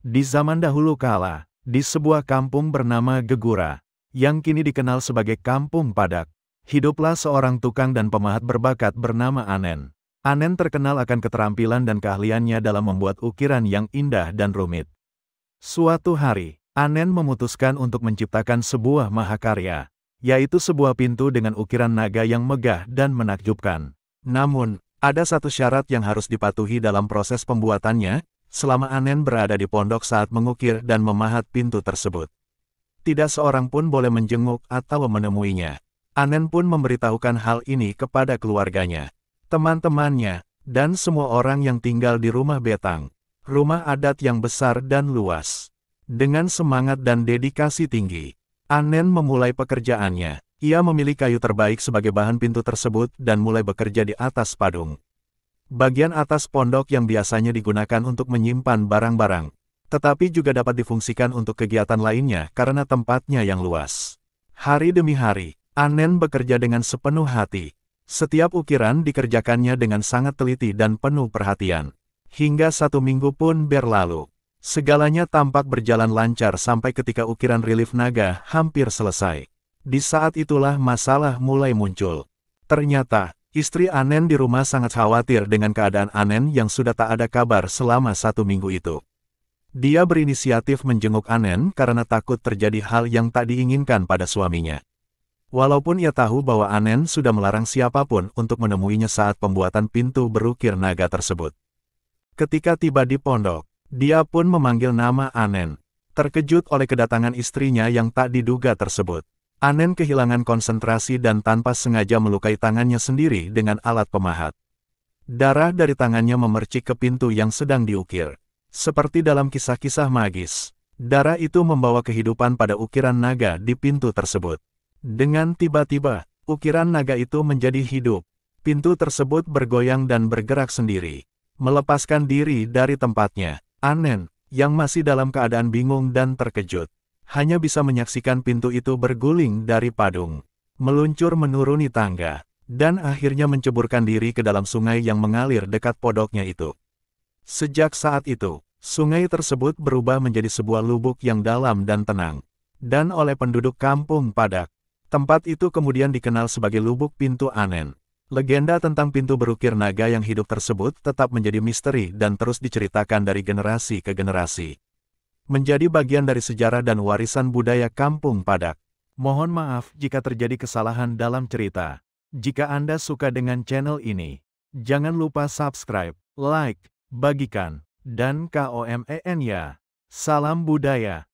Di zaman dahulu kala, di sebuah kampung bernama Gegura, yang kini dikenal sebagai Kampung Padak, hiduplah seorang tukang dan pemahat berbakat bernama Anen. Anen terkenal akan keterampilan dan keahliannya dalam membuat ukiran yang indah dan rumit. Suatu hari, Anen memutuskan untuk menciptakan sebuah mahakarya, yaitu sebuah pintu dengan ukiran naga yang megah dan menakjubkan. Namun, ada satu syarat yang harus dipatuhi dalam proses pembuatannya, selama Anen berada di pondok saat mengukir dan memahat pintu tersebut. Tidak seorang pun boleh menjenguk atau menemuinya. Anen pun memberitahukan hal ini kepada keluarganya, teman-temannya, dan semua orang yang tinggal di rumah betang, rumah adat yang besar dan luas. Dengan semangat dan dedikasi tinggi, Anen memulai pekerjaannya. Ia memilih kayu terbaik sebagai bahan pintu tersebut dan mulai bekerja di atas padung. Bagian atas pondok yang biasanya digunakan untuk menyimpan barang-barang, tetapi juga dapat difungsikan untuk kegiatan lainnya karena tempatnya yang luas. Hari demi hari, Anen bekerja dengan sepenuh hati. Setiap ukiran dikerjakannya dengan sangat teliti dan penuh perhatian. Hingga 1 minggu pun berlalu. Segalanya tampak berjalan lancar sampai ketika ukiran relief naga hampir selesai. Di saat itulah masalah mulai muncul. Ternyata, istri Anen di rumah sangat khawatir dengan keadaan Anen yang sudah tak ada kabar selama 1 minggu itu. Dia berinisiatif menjenguk Anen karena takut terjadi hal yang tak diinginkan pada suaminya. Walaupun ia tahu bahwa Anen sudah melarang siapapun untuk menemuinya saat pembuatan pintu berukir naga tersebut. Ketika tiba di pondok, dia pun memanggil nama Anen. Terkejut oleh kedatangan istrinya yang tak diduga tersebut, Anen kehilangan konsentrasi dan tanpa sengaja melukai tangannya sendiri dengan alat pemahat. Darah dari tangannya memercik ke pintu yang sedang diukir. Seperti dalam kisah-kisah magis, darah itu membawa kehidupan pada ukiran naga di pintu tersebut. Dengan tiba-tiba, ukiran naga itu menjadi hidup. Pintu tersebut bergoyang dan bergerak sendiri, melepaskan diri dari tempatnya. Anen, yang masih dalam keadaan bingung dan terkejut, hanya bisa menyaksikan pintu itu berguling dari padung, meluncur menuruni tangga, dan akhirnya menceburkan diri ke dalam sungai yang mengalir dekat pondoknya itu. Sejak saat itu, sungai tersebut berubah menjadi sebuah lubuk yang dalam dan tenang. Dan oleh penduduk Kampung Padak, tempat itu kemudian dikenal sebagai Lubuk Pintu Anen. Legenda tentang pintu berukir naga yang hidup tersebut tetap menjadi misteri dan terus diceritakan dari generasi ke generasi. Menjadi bagian dari sejarah dan warisan budaya Kampung Padak. Mohon maaf jika terjadi kesalahan dalam cerita. Jika Anda suka dengan channel ini, jangan lupa subscribe, like, bagikan, dan komen ya. Salam budaya.